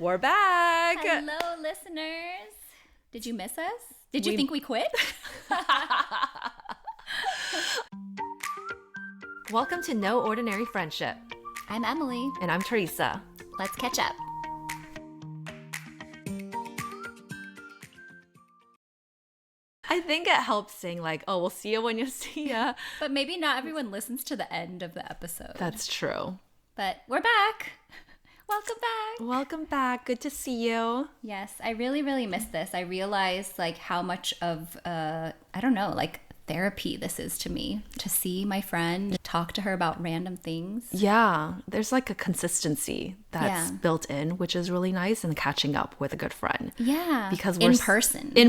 We're back. Hello, listeners. Did you miss us? Did you think we quit? Welcome to No Ordinary Friendship. I'm Emily. And I'm Teresa. Let's catch up. I think it helps saying like, oh, we'll see you when you see ya. But maybe not everyone listens to the end of the episode. That's true. But we're back. Welcome back. Welcome back. Good to see you. Yes, I really, really missed this. I realized like how much of, like therapy this is to me. To see my friend, talk to her about random things. Yeah, there's like a consistency that's built in, which is really nice, and catching up with a good friend. Yeah, because we're in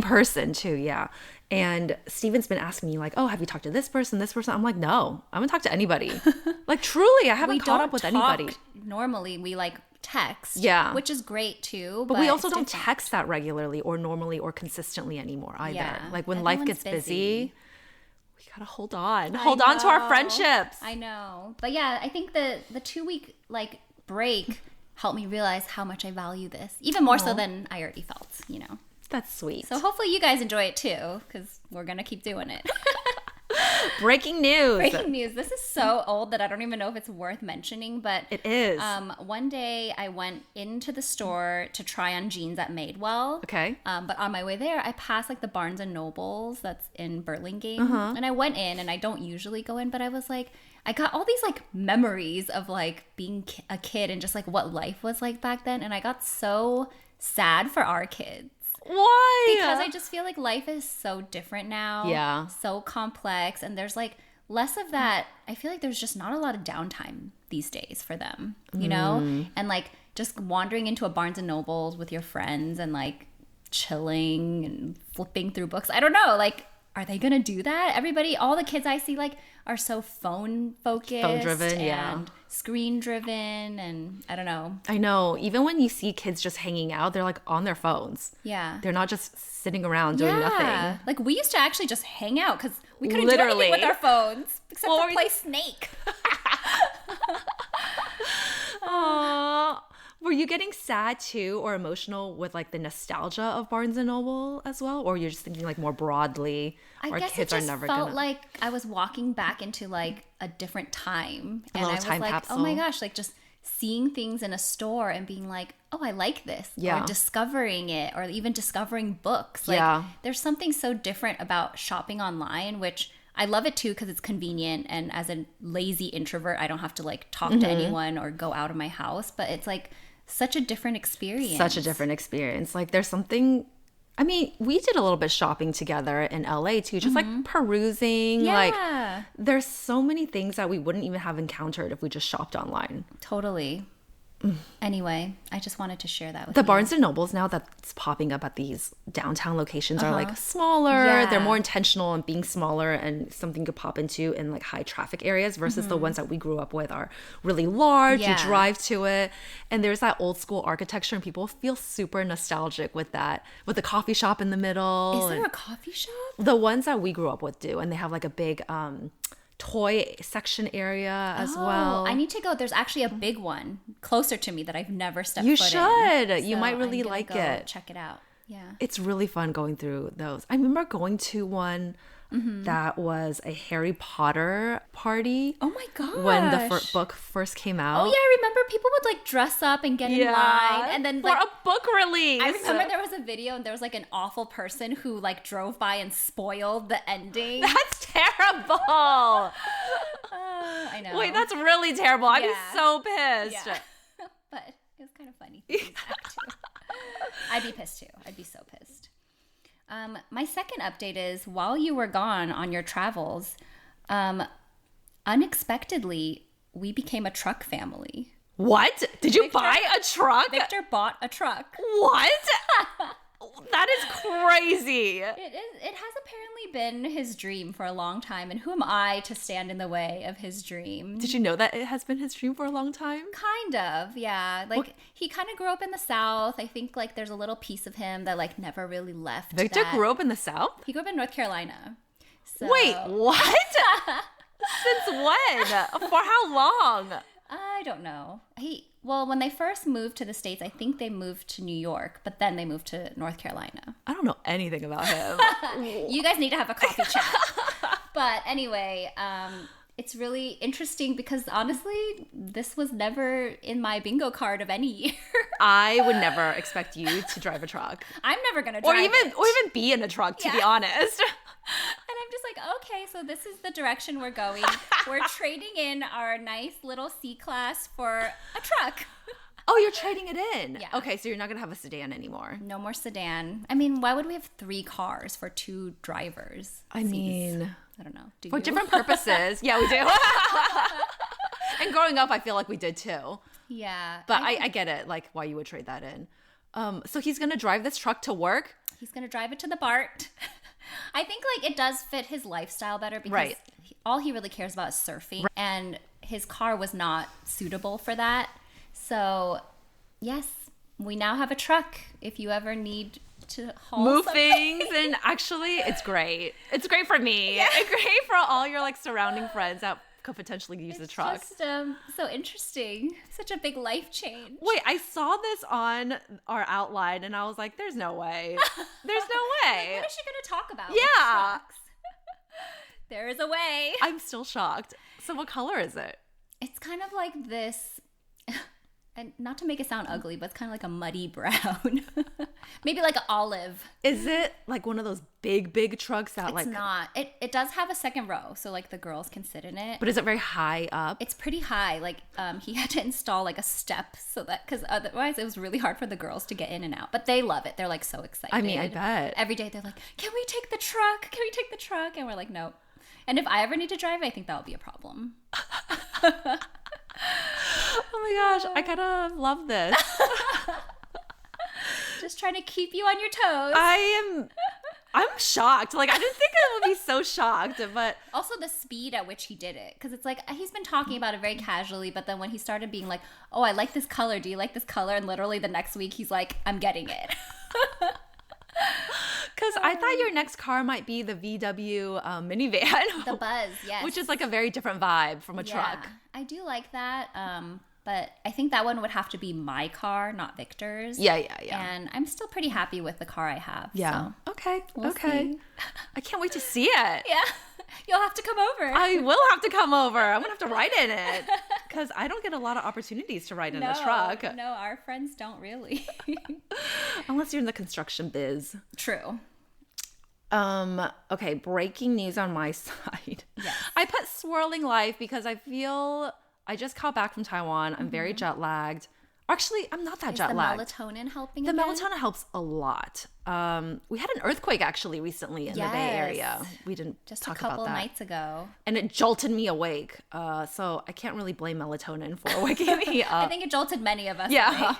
person too. Yeah, and Steven's been asking me like, "Oh, have you talked to this person, this person?" I'm like, "No, I haven't talked to anybody." Like truly, I haven't caught up with anybody. Normally, we like text, which is great too. But we also don't text that regularly or normally or consistently anymore either. Yeah, like when life gets busy. Gotta hold on to our friendships. I know, but yeah, I think the 2-week like break helped me realize how much I value this, even more so than I already felt. You know, that's sweet. So hopefully you guys enjoy it too, because we're gonna keep doing it. Breaking news. This is so old that I don't even know if it's worth mentioning, but it is. One day I went into the store to try on jeans at Madewell. Okay. But on my way there, I passed like the Barnes and Nobles that's in Burlingame, and I went in, and I don't usually go in, but I was like, I got all these like memories of like being a kid and just like what life was like back then, and I got so sad for our kids. Why? Because I just feel like life is so different now. Yeah. So complex. And there's like less of that. I feel like there's just not a lot of downtime these days for them, you know? And like just wandering into a Barnes and Nobles with your friends and like chilling and flipping through books. I don't know. Like, are they going to do that? Everybody, all the kids I see like are so phone focused. Phone driven, and screen driven, and I don't know. I know. Even when you see kids just hanging out, they're like on their phones. Yeah. They're not just sitting around doing nothing. Like we used to actually just hang out because we couldn't do anything with our phones except for play Snake. Aww. Were you getting sad too or emotional with like the nostalgia of Barnes and Noble as well? Or you're just thinking like more broadly, I guess it just felt like I was walking back into like a different time. And I was like, capsule. Oh my gosh, like just seeing things in a store and being like, oh, I like this. Or discovering it, or even discovering books. Like there's something so different about shopping online, which I love it too because it's convenient. And as a lazy introvert, I don't have to like talk to anyone or go out of my house. But it's like such a different experience. Like there's something, I mean, we did a little bit shopping together in LA too, just like perusing. Like there's so many things that we wouldn't even have encountered if we just shopped online. Totally. Anyway, I just wanted to share that with you. The Barnes and Nobles now that's popping up at these downtown locations are like smaller. They're more intentional in being smaller and something you could pop into in like high traffic areas versus the ones that we grew up with are really large. You drive to it and there's that old school architecture and people feel super nostalgic with that, with the coffee shop in the middle. Is there a coffee shop? The ones that we grew up with do, and they have like a big toy section area as well. I need to go. There's actually a big one closer to me that I've never stepped foot in. You should. You might really like it. Check it out. Yeah. It's really fun going through those. I remember going to one that was a Harry Potter party. Oh my gosh. When the book first came out. Oh yeah, I remember people would like dress up and get in line and then like for a book release. I remember there was a video and there was like an awful person who like drove by and spoiled the ending. That's terrible. I know. Wait, that's really terrible. I'd be so pissed. Yeah. But it was kind of funny. I'd be pissed too. I'd be so pissed. My second update is while you were gone on your travels, unexpectedly, we became a truck family. What? Did you buy a truck? Victor bought a truck. What? That is crazy. It has apparently been his dream for a long time, and who am I to stand in the way of his dream? Did you know that it has been his dream for a long time? Kind of, yeah. Like he kind of grew up in the South. I think like there's a little piece of him that like never really left. Victor grew up in the South? He grew up in North Carolina. So... Wait, what? Since when? For how long? I don't know. Well, when they first moved to the States, I think they moved to New York, but then they moved to North Carolina. I don't know anything about him. You guys need to have a coffee chat. But anyway, it's really interesting because honestly, this was never in my bingo card of any year. I would never expect you to drive a truck. I'm never going to drive or even be in a truck, to be honest. And I'm just like, okay, so this is the direction we're going. We're trading in our nice little C-Class for a truck. Oh, you're trading it in? Yeah. Okay, so you're not going to have a sedan anymore. No more sedan. I mean, why would we have 3 cars for 2 drivers? I mean, I don't know. For different purposes. Yeah, we do. And growing up, I feel like we did too. Yeah. But I get it, like why you would trade that in. So he's going to drive this truck to work? He's going to drive it to the BART. I think like it does fit his lifestyle better because all he really cares about is surfing. Right. And his car was not suitable for that. So, yes, we now have a truck if you ever need to haul move something. Things. And actually, it's great. It's great for me. Yeah. It's great for all your like surrounding friends that could potentially use the truck. It's just so interesting. Such a big life change. Wait, I saw this on our outline and I was like, there's no way. There's no way. What is she going to talk about? Yeah. There is a way. I'm still shocked. So what color is it? It's kind of like this, and not to make it sound ugly, but it's kind of like a muddy brown. Maybe like an olive. Is it like one of those big trucks that It's not. It does have a second row, so like the girls can sit in it. But is it very high up? It's pretty high. Like he had to install like a step so that, because otherwise it was really hard for the girls to get in and out. But they love it. They're like so excited. I mean, I bet. Every day they're like, can we take the truck? Can we take the truck? And we're like, nope. And if I ever need to drive, I think that'll be a problem. Oh my gosh, I kind of love this. Just trying to keep you on your toes. I'm shocked. Like, I didn't think I would be so shocked, but also the speed at which he did it. Because it's like, he's been talking about it very casually, but then when he started being like, oh, I like this color. Do you like this color? And literally the next week, he's like, I'm getting it. Because I thought your next car might be the VW minivan. The Buzz, yes. Which is like a very different vibe from a truck. I do like that. But I think that one would have to be my car, not Victor's. Yeah. And I'm still pretty happy with the car I have. Yeah. So okay. We'll see. I can't wait to see it. Yeah. You'll have to come over. I will have to come over. I'm going to have to ride in it. Because I don't get a lot of opportunities to ride in a truck. No, our friends don't really. Unless you're in the construction biz. True. Okay, breaking news on my side. Yes. I put swirling life because I feel I just got back from Taiwan. I'm very jet lagged. Actually, I'm not that jet lagged. Is the melatonin helping? The melatonin helps a lot. We had an earthquake actually recently in the Bay Area. We didn't just talk a couple about that. nights ago, and it jolted me awake. So I can't really blame melatonin for waking me up. I think it jolted many of us. Yeah. Right?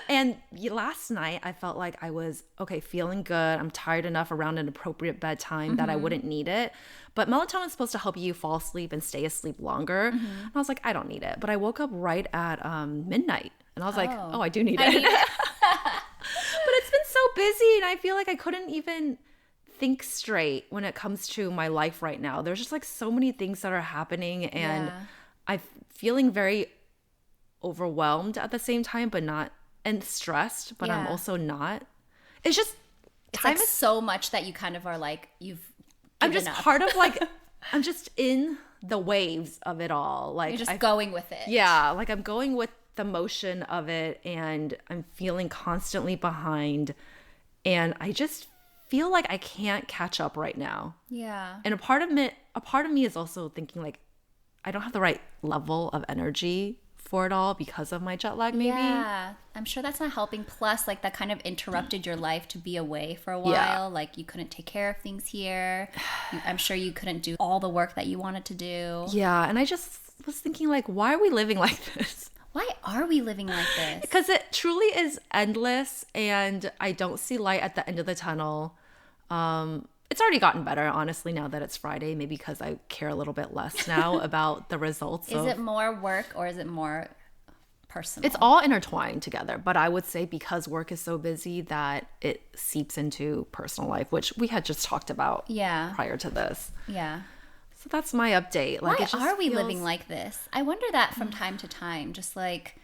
And last night I felt like I was feeling good. I'm tired enough around an appropriate bedtime that I wouldn't need it. But melatonin is supposed to help you fall asleep and stay asleep longer. And I was like, I don't need it. But I woke up right at midnight. And I was like, oh, I do need it. But it's been so busy and I feel like I couldn't even think straight when it comes to my life right now. There's just like so many things that are happening and I'm feeling very overwhelmed at the same time, but not, and stressed, but I'm also not. It's just time is so much that you kind of are like, I'm just up. Part of like, I'm just in the waves of it all. Like you're just going with it. Yeah. Like I'm going with the motion of it and I'm feeling constantly behind and I just feel like I can't catch up right now. Yeah. And a part of me is also thinking like, I don't have the right level of energy for it all because of my jet lag maybe. Yeah, I'm sure that's not helping. Plus like that kind of interrupted your life to be away for a while. Like you couldn't take care of things here. I'm sure you couldn't do all the work that you wanted to do. Yeah, and I just was thinking like, why are we living like this? Why are we living like this? Because it truly is endless and I don't see light at the end of the tunnel. It's already gotten better, honestly, now that it's Friday, maybe because I care a little bit less now about the results. Is it more work or is it more personal? It's all intertwined together, but I would say because work is so busy that it seeps into personal life, which we had just talked about prior to this. Yeah. So that's my update. Like, why are we living like this? I wonder that from time to time. Just like,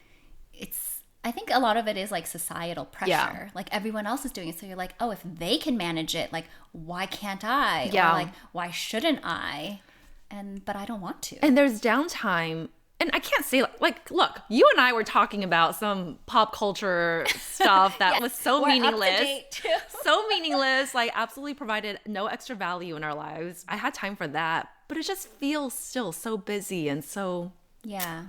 I think a lot of it is like societal pressure. Yeah. Like everyone else is doing it. So you're like, oh, if they can manage it, like, why can't I? Yeah. Or like, why shouldn't I? But I don't want to. And there's downtime. And I can't say, like, look, you and I were talking about some pop culture stuff that was so meaningless. So meaningless, like, absolutely provided no extra value in our lives. I had time for that. But it just feels still so busy and so... Yeah.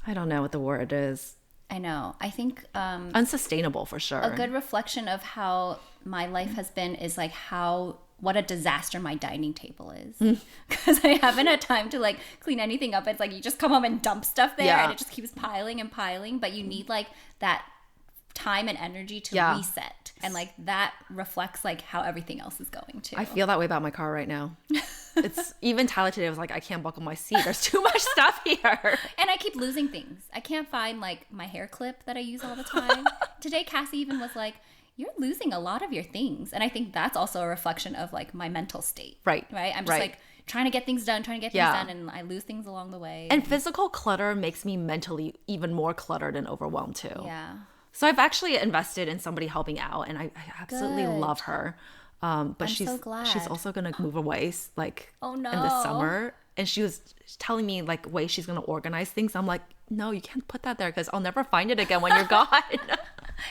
I don't know what the word is. I know. I think... unsustainable, for sure. A good reflection of how my life has been is, like, what a disaster my dining table is. Because I haven't had time to like clean anything up. It's like you just come home and dump stuff there and it just keeps piling and piling. But you need like that time and energy to reset. And like that reflects like how everything else is going too. I feel that way about my car right now. It's even Tyler today was like, I can't buckle my seat. There's too much stuff here. And I keep losing things. I can't find like my hair clip that I use all the time. Today, Cassie even was like, you're losing a lot of your things. And I think that's also a reflection of like my mental state. Right. I'm just like trying to get things done, and I lose things along the way. And physical clutter makes me mentally even more cluttered and overwhelmed too. Yeah. So I've actually invested in somebody helping out, and I absolutely love her. But she's so glad. She's also going to move away like in the summer. And she was telling me like ways she's going to organize things. I'm like, no, you can't put that there because I'll never find it again when you're gone.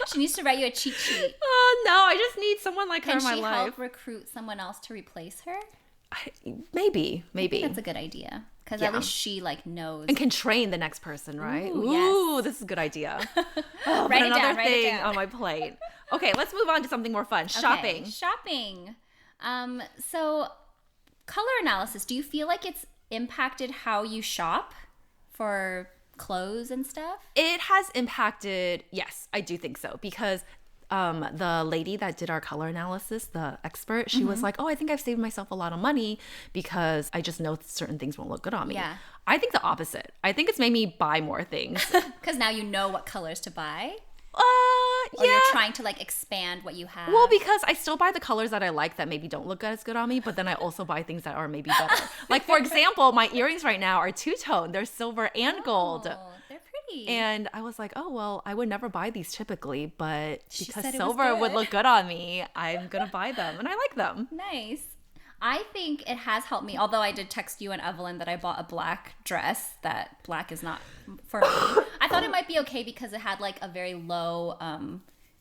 She needs to write you a cheat sheet. Oh, no, I just need someone like her in my life. Can she help recruit someone else to replace her? Maybe. I think that's a good idea. Because at least she like knows. And can train the next person, right? Ooh, yes. This is a good idea. Write it down. Write it down on my plate. Okay, let's move on to something more fun. Shopping. Okay, shopping. So color analysis, do you feel like it's impacted how you shop for clothes and stuff? It has impacted, yes, I do think so, because the lady that did our color analysis, the expert, she was like, oh, I think I've saved myself a lot of money because I just know certain things won't look good on me. Yeah. I think the opposite. I think it's made me buy more things. Because now you know what colors to buy? Or you're trying to like expand what you have? Well, because I still buy the colors that I like that maybe don't look as good on me, but then I also buy things that are maybe better. Like, for example, my earrings right now are two-tone. They're silver and gold. They're pretty. And I was like, oh, well, I would never buy these typically, but because silver would look good on me, I'm going to buy them. And I like them. Nice. I think it has helped me, although I did text you and Evelyn that I bought a black dress, that black is not for me. I thought it might be okay because it had like a very low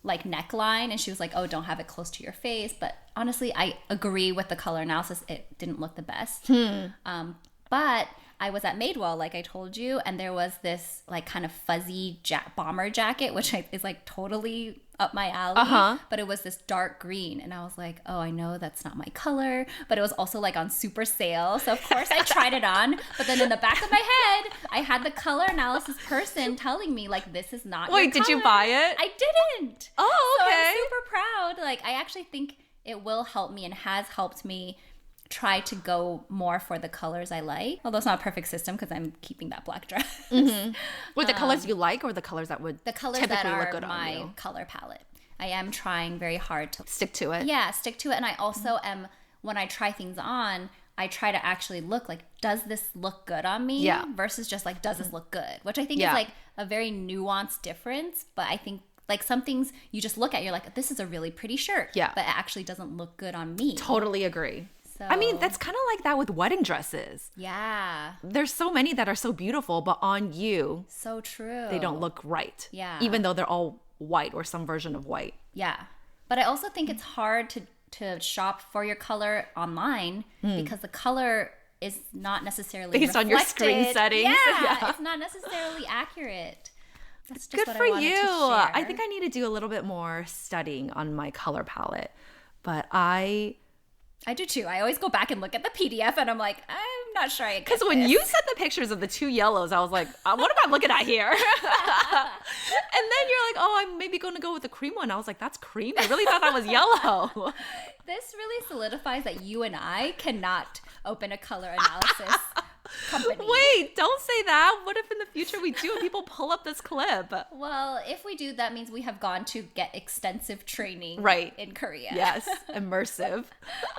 like neckline, and she was like, oh, don't have it close to your face. But honestly, I agree with the color analysis. It didn't look the best. But I was at Madewell, like I told you, and there was this like kind of fuzzy bomber jacket, which is like totally up my alley, but it was this dark green, and I was like, oh, I know that's not my color, but it was also like on super sale, so of course I tried it on. But then in the back of my head, I had the color analysis person telling me like, this is not your color. Did you buy it? I didn't. Oh, okay. So I'm super proud. Like, I actually think it will help me and has helped me try to go more for the colors I like. Although it's not a perfect system because I'm keeping that black dress. With the colors you like, or the colors that would typically look good on you? My color palette. I am trying very hard to stick to it. Yeah, stick to it. And I also am, when I try things on, I try to actually look like, does this look good on me? Yeah. Versus just like, does this look good? Which I think is like a very nuanced difference. But I think like some things you just look at, you're like, this is a really pretty shirt. Yeah. But it actually doesn't look good on me. Totally agree. So, I mean, that's kind of like that with wedding dresses. Yeah. There's so many that are so beautiful, but on you, so true, they don't look right. Yeah. Even though they're all white or some version of white. Yeah. But I also think it's hard to shop for your color online because the color is not necessarily based on your screen settings. Yeah. It's not necessarily accurate. That's just good for you. I think I need to do a little bit more studying on my color palette. But I do too. I always go back and look at the PDF and I'm like, I'm not sure I get because when you sent the pictures of the two yellows, I was like, what am I looking at here? And then you're like, oh, I'm maybe going to go with the cream one. I was like, that's cream? I really thought that was yellow. This really solidifies that you and I cannot open a color analysis company. Wait, don't say that. What if in the future we do and people pull up this clip? Well, if we do, that means we have gone to get extensive training in Korea. Yes, immersive.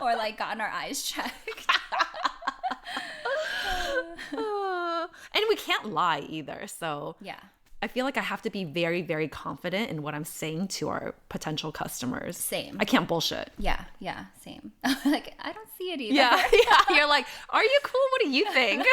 Or like gotten our eyes checked. And we can't lie either. So yeah. I feel like I have to be very, very confident in what I'm saying to our potential customers. Same. I can't bullshit. Yeah, same. Like, I don't see it either. Yeah, yeah. You're like, are you cool? What do you think?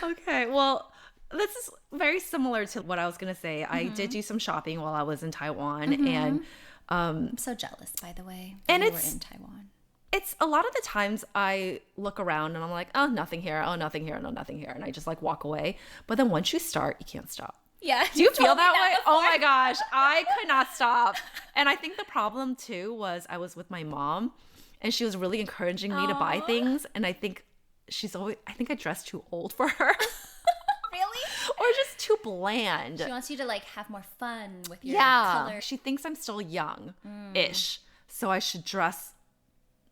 Okay, well, this is very similar to what I was going to say. I did do some shopping while I was in Taiwan. And I'm so jealous, by the way, and you were in Taiwan. It's a lot of the times I look around and I'm like, oh, nothing here. Oh, nothing here. No, nothing here. And I just like walk away. But then once you start, you can't stop. Yeah. Do you feel that way? Before. Oh my gosh. I could not stop. And I think the problem too was I was with my mom and she was really encouraging me to buy things. And I think I dressed too old for her. Really? Or just too bland. She wants you to like have more fun with your color. She thinks I'm still young-ish. So I should dress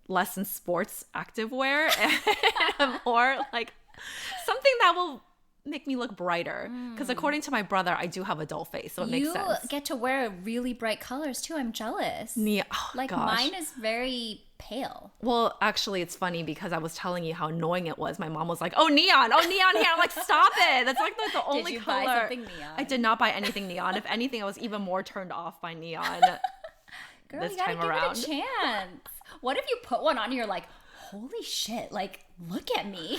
less in sports activewear and more like something that will make me look brighter. Because according to my brother, I do have a dull face, so it makes sense. You get to wear really bright colors too. I'm jealous. Yeah, oh, like gosh. Mine is very pale. Well, actually, it's funny because I was telling you how annoying it was. My mom was like, "Oh, neon here." I'm like, "Stop it! That's like the only did you color." Buy something neon? I did not buy anything neon. If anything, I was even more turned off by neon. Girl, this you gotta time give around. it a chance. What if you put one on and you're like, holy shit, like, look at me.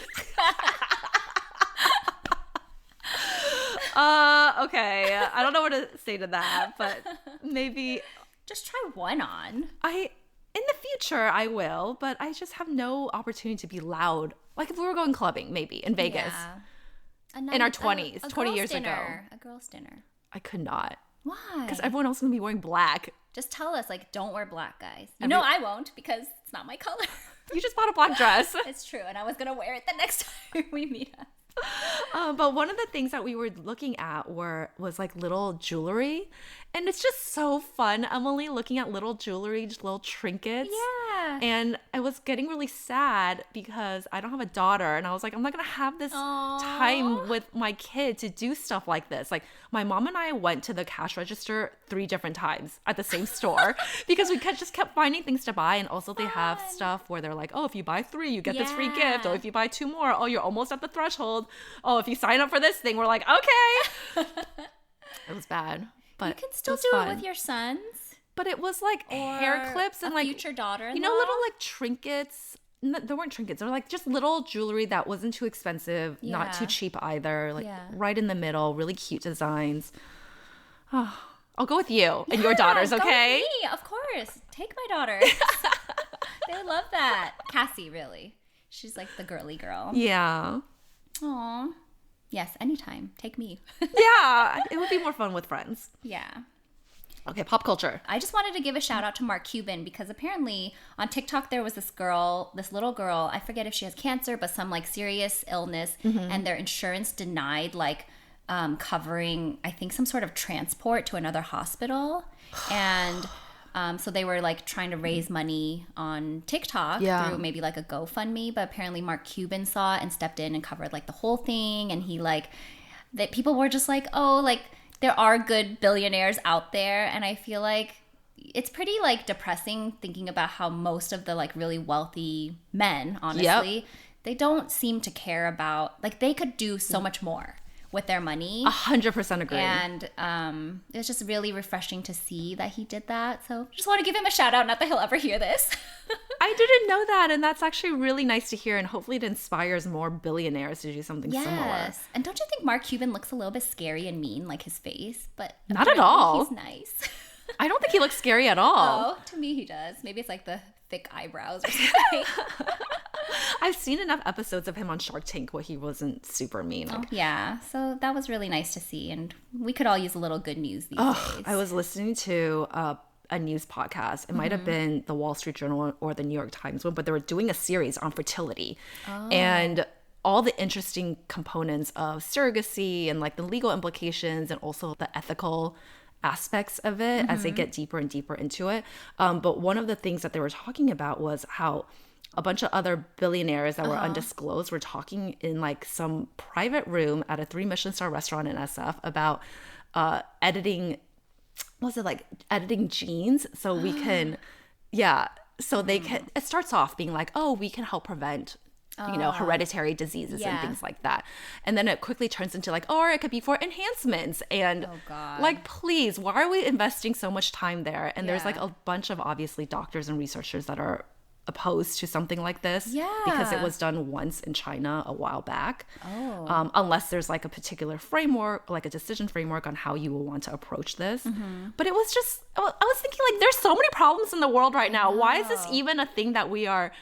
Okay. I don't know what to say to that, but maybe just try one on. In the future, I will, but I just have no opportunity to be loud. Like if we were going clubbing, maybe in Vegas, in our 20s, 20 years ago. A girl's dinner. I could not. Why? Because everyone else is gonna be wearing black. Just tell us, like, don't wear black, guys. You know I won't because it's not my color. You just bought a black dress. It's true, and I was gonna wear it the next time we meet us. But one of the things that we were looking at was like little jewelry, and it's just so fun, Emily, looking at little jewelry, just little trinkets. Yeah. And I was getting really sad because I don't have a daughter, and I was like, I'm not gonna have this time with my kid to do stuff like this. Like my mom and I went to the cash register 3 different times at the same store because we just kept finding things to buy, and also they have stuff where they're like, oh, if you buy 3, you get this free gift, or if you buy 2 more, oh, you're almost at the threshold. Oh, if you sign up for this thing, we're like, okay. It was bad, but you can still do it with your sons. But it was like hair clips and like future daughter, little like trinkets. There weren't trinkets. They were like just little jewelry that wasn't too expensive, not too cheap either. Like right in the middle, really cute designs. Oh, I'll go with you and your daughters, okay? Go with me, of course. Take my daughter. They would love that. Cassie, really. She's like the girly girl. Yeah. Aw. Yes, anytime. Take me. Yeah, it would be more fun with friends. Yeah. Okay, pop culture. I just wanted to give a shout out to Mark Cuban because apparently on TikTok there was this little girl, I forget if she has cancer, but some like serious illness, and their insurance denied like covering, I think, some sort of transport to another hospital. And so they were like trying to raise money on TikTok through maybe like a GoFundMe, but apparently Mark Cuban saw it and stepped in and covered like the whole thing. And he like, that people were just like, oh, like there are good billionaires out there. And I feel like it's pretty like depressing thinking about how most of the like really wealthy men, honestly, they don't seem to care about, like they could do so much more with their money. 100% agree. And it was just really refreshing to see that he did that. So just want to give him a shout out. Not that he'll ever hear this. I didn't know that. And that's actually really nice to hear. And hopefully it inspires more billionaires to do something similar. Yes. And don't you think Mark Cuban looks a little bit scary and mean, like his face? But not at all. He's nice. I don't think he looks scary at all. Oh, to me he does. Maybe it's like the thick eyebrows or something. I've seen enough episodes of him on Shark Tank where he wasn't super mean. Like, yeah, so that was really nice to see, and we could all use a little good news these days. I was listening to a news podcast. It might have been the Wall Street Journal or the New York Times one, but they were doing a series on fertility and all the interesting components of surrogacy and like the legal implications and also the ethical aspects of it as they get deeper and deeper into it. But one of the things that they were talking about was how a bunch of other billionaires that were undisclosed were talking in like some private room at a 3 Michelin star restaurant in SF about editing genes so we can so they can, it starts off being like, oh, we can help prevent hereditary diseases and things like that. And then it quickly turns into like, or it could be for enhancements. And like, please, why are we investing so much time there? And there's like a bunch of obviously doctors and researchers that are opposed to something like this because it was done once in China a while back. Unless there's like a particular framework, like a decision framework on how you will want to approach this. But it was just, I was thinking like, there's so many problems in the world right now. Why is this even a thing that we are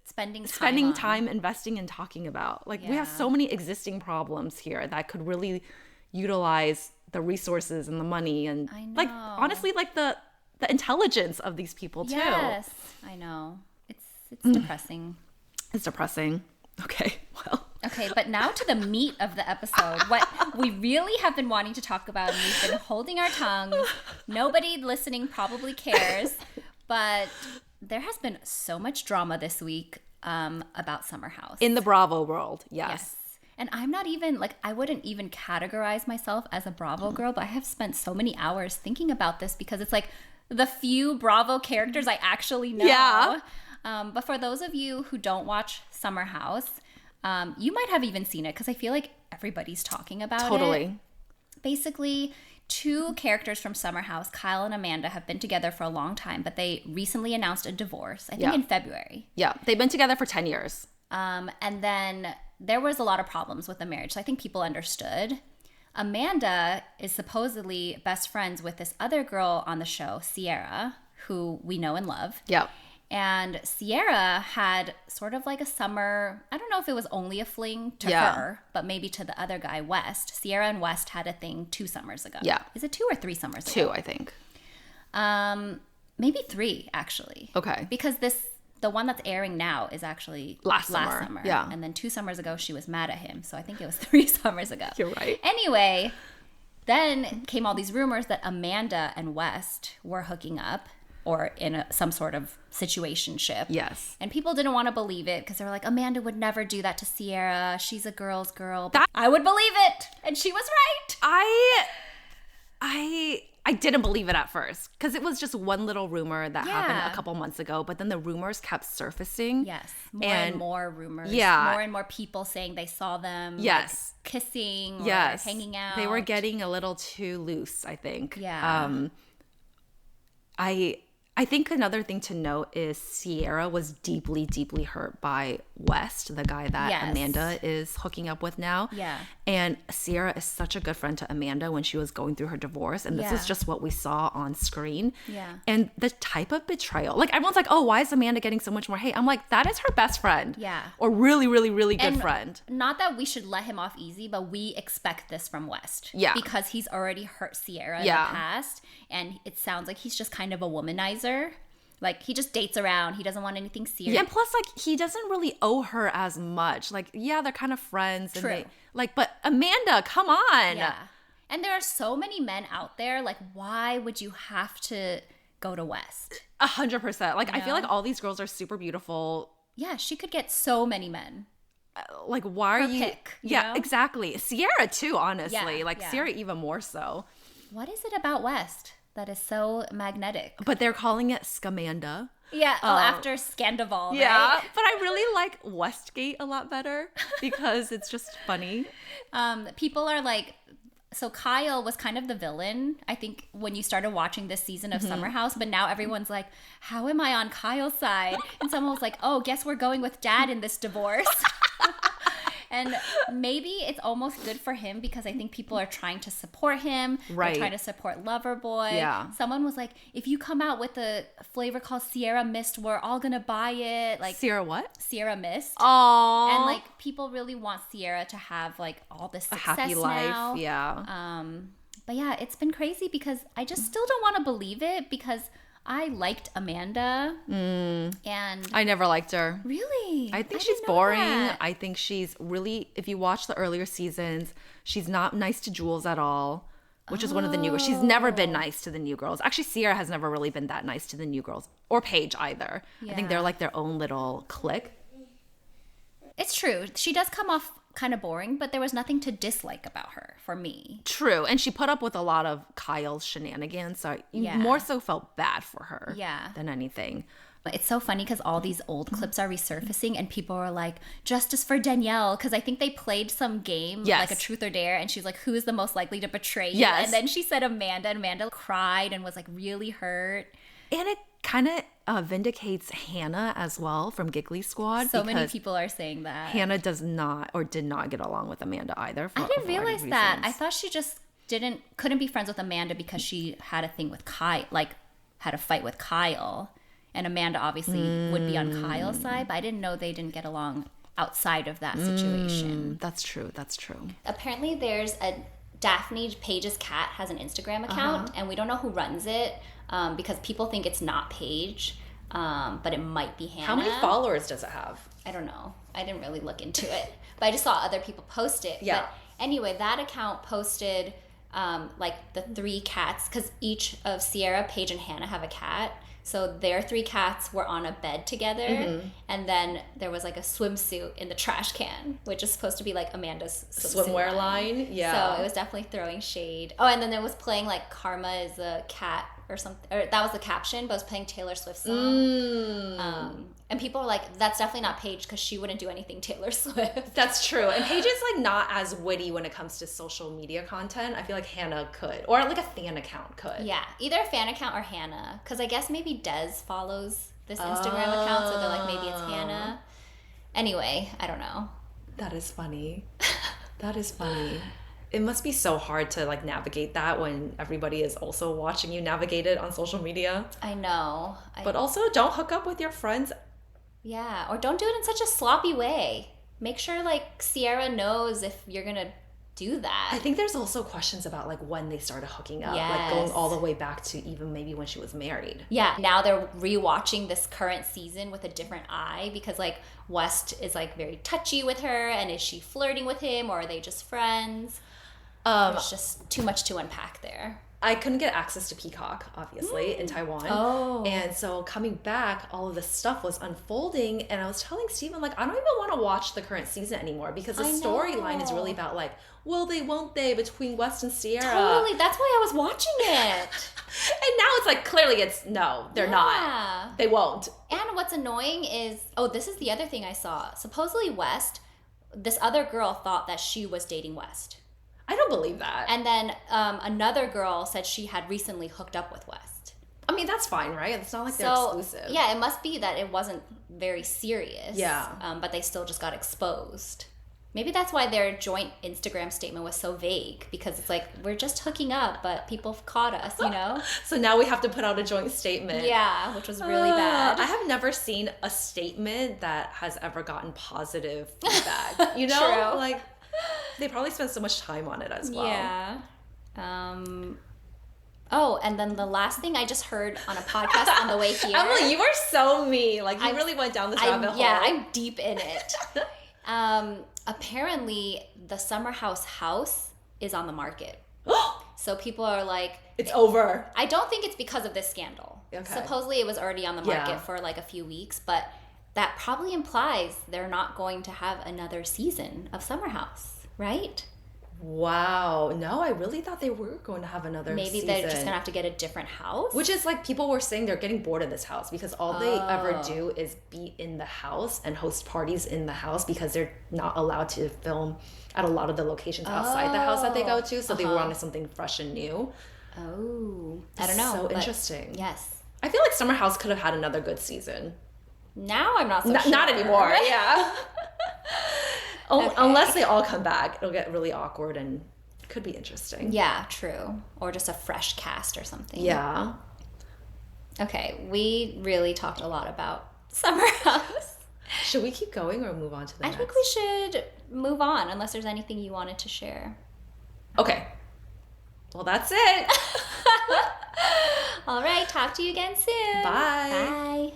spending time investing and talking about? Like we have so many existing problems here that could really utilize the resources and the money and like honestly like the intelligence of these people too. Yes, I know. It's depressing. It's depressing. Okay, well. Okay, but now to the meat of the episode. What we really have been wanting to talk about, and we've been holding our tongues. Nobody listening probably cares, but there has been so much drama this week about Summer House. In the Bravo world, yes. And I'm not even, like, I wouldn't even categorize myself as a Bravo girl, but I have spent so many hours thinking about this because it's like the few Bravo characters I actually know. Yeah. But for those of you who don't watch Summer House, you might have even seen it because I feel like everybody's talking about it. Totally. Basically, two characters from Summer House, Kyle and Amanda, have been together for a long time, but they recently announced a divorce, I think in February. Yeah, they've been together for 10 years. And then there was a lot of problems with the marriage, so I think people understood. Amanda is supposedly best friends with this other girl on the show, Sierra, who we know and love. Yeah. And Sierra had sort of like a summer, I don't know if it was only a fling to her, but maybe to the other guy, West. Sierra and West had a thing 2 summers ago. Yeah. Is it 2 or 3 summers ago? 2, I think. Maybe 3, actually. Okay. Because the one that's airing now is actually last summer. Yeah. And then 2 summers ago, she was mad at him. So I think it was 3 summers ago. You're right. Anyway, then came all these rumors that Amanda and West were hooking up or in some sort of situationship. Yes. And people didn't want to believe it because they were like, Amanda would never do that to Sierra. She's a girl's girl. I would believe it. And she was right. I didn't believe it at first because it was just one little rumor that happened a couple months ago, but then the rumors kept surfacing. Yes. More and more rumors. Yeah. More and more people saying they saw them like, kissing or hanging out. They were getting a little too loose, I think. Yeah. I think another thing to note is Sierra was deeply, deeply hurt by West, the guy that Amanda is hooking up with now. Yeah. And Sierra is such a good friend to Amanda when she was going through her divorce. And this is just what we saw on screen. Yeah. And the type of betrayal. Like, everyone's like, oh, why is Amanda getting so much more hate? I'm like, that is her best friend. Yeah. Or really, really, really good friend. Not that we should let him off easy, but we expect this from West. Yeah. Because he's already hurt Sierra in the past. And it sounds like he's just kind of a womanizer. Like, he just dates around. He doesn't want anything serious. Yeah, and plus, like, he doesn't really owe her as much. Like, yeah, they're kind of friends. True. And but Amanda, come on. Yeah. And there are so many men out there. Like, why would you have to go to West? 100%. Like, I feel like all these girls are super beautiful. Yeah, she could get so many men. Like, why are you? Pick, yeah, exactly. Sierra, too, honestly. Yeah, Sierra even more so. What is it about West that is so magnetic? But they're calling it Scamanda. Yeah, after Scandival, yeah, right? But I really like Westgate a lot better because it's just funny. People are like, so Kyle was kind of the villain, I think, when you started watching this season of Summer House, but now everyone's like, how am I on Kyle's side? And someone was like, oh, guess we're going with Dad in this divorce. And maybe it's almost good for him because I think people are trying to support him. Right. They're trying to support Loverboy. Yeah. Someone was like, if you come out with a flavor called Sierra Mist, we're all going to buy it. Like, Sierra what? Sierra Mist. Aww. And like, people really want Sierra to have like all this success a happy life. now. Yeah. But yeah, it's been crazy because I just still don't want to believe it because I liked Amanda. And I never liked her. Really? I think she's boring. I think she's really, if you watch the earlier seasons, she's not nice to Jules at all, which is one of the new girls. She's never been nice to the new girls. Actually, Sierra has never really been that nice to the new girls or Paige either. Yeah. I think they're like their own little clique. It's true. She does come off kind of boring, but there was nothing to dislike about her for me. True. And she put up with a lot of Kyle's shenanigans, so you more so felt bad for her than anything. But it's so funny because all these old clips are resurfacing and people are like, justice for Danielle. Because I think they played some game, like a truth or dare. And she's like, who is the most likely to betray you? And then she said Amanda. And Amanda cried and was like really hurt. And it kind of vindicates Hannah as well from Giggly Squad. So many people are saying that. Hannah does not or did not get along with Amanda either. I didn't realize that. I thought she just couldn't be friends with Amanda because she had a thing with Kyle, like had a fight with Kyle. And Amanda obviously would be on Kyle's side, but I didn't know they didn't get along outside of that situation. That's true. Apparently there's Daphne Paige's cat has an Instagram account, and we don't know who runs it because people think it's not Paige, but it might be Hannah. How many followers does it have? I don't know. I didn't really look into it, but I just saw other people post it. Yeah. But anyway, that account posted like the 3 cats, because each of Sierra, Paige, and Hannah have a cat. So their 3 cats were on a bed together, and then there was like a swimsuit in the trash can, which is supposed to be like Amanda's swimwear line. Yeah. So it was definitely throwing shade. Oh, and then it was playing like "Karma is a cat" or something. Or that was the caption, but it was playing Taylor Swift's song. And people were like, "That's definitely not Paige because she wouldn't do anything Taylor Swift." That's true. And Paige is like not as witty when it comes to social media content. I feel like Hannah could, or like a fan account could. Yeah, either a fan account or Hannah, because I guess maybe Des follows this Instagram account, so they're like, maybe it's Hannah. Anyway, I don't know. That is funny. It must be so hard to like navigate that when everybody is also watching you navigate it on social media. I know. But also don't hook up with your friends. Yeah, or don't do it in such a sloppy way. Make sure like Sierra knows if you're gonna do that. I think there's also questions about like when they started hooking up, like going all the way back to even maybe when she was married. Yeah, now they're rewatching this current season with a different eye because like West is like very touchy with her, and is she flirting with him or are they just friends? There's just too much to unpack there. I couldn't get access to Peacock, obviously, in Taiwan. Oh. And so coming back, all of this stuff was unfolding. And I was telling Steven, like, I don't even want to watch the current season anymore because the storyline is really about, like, will they, won't they, between West and Sierra. Totally. That's why I was watching it. And now it's like, clearly it's, no, they're not. They won't. And what's annoying is, this is the other thing I saw. Supposedly West, this other girl thought that she was dating West. I don't believe that. And then another girl said she had recently hooked up with West. I mean, that's fine, right? It's not like they're exclusive. Yeah, it must be that it wasn't very serious. Yeah. But they still just got exposed. Maybe that's why their joint Instagram statement was so vague, because it's like, we're just hooking up, but people caught us, you know? So now we have to put out a joint statement. Yeah, which was really bad. I have never seen a statement that has ever gotten positive feedback. You know? True. Like, they probably spent so much time on it as well. Yeah. And then the last thing I just heard on a podcast on the way here. Emily, you are so mean. Like, you really went down this rabbit hole. Yeah, I'm deep in it. Apparently, the Summer House is on the market. So people are like... It's over. I don't think it's because of this scandal. Okay. Supposedly, it was already on the market for like a few weeks, but... that probably implies they're not going to have another season of Summer House, right? Wow. No, I really thought they were going to have another season. Maybe they're just going to have to get a different house? Which is like, people were saying they're getting bored of this house because all they ever do is be in the house and host parties in the house because they're not allowed to film at a lot of the locations outside the house that they go to. So they wanted something fresh and new. Oh. I don't know. So interesting. Yes. I feel like Summer House could have had another good season. Now I'm not so sure. Not anymore, yeah. Okay. Unless they all come back, it'll get really awkward and could be interesting. Yeah, true. Or just a fresh cast or something. Yeah. Okay, we really talked a lot about Summer House. Should we keep going or move on to the next? I think we should move on unless there's anything you wanted to share. Okay. Well, that's it. All right, talk to you again soon. Bye. Bye.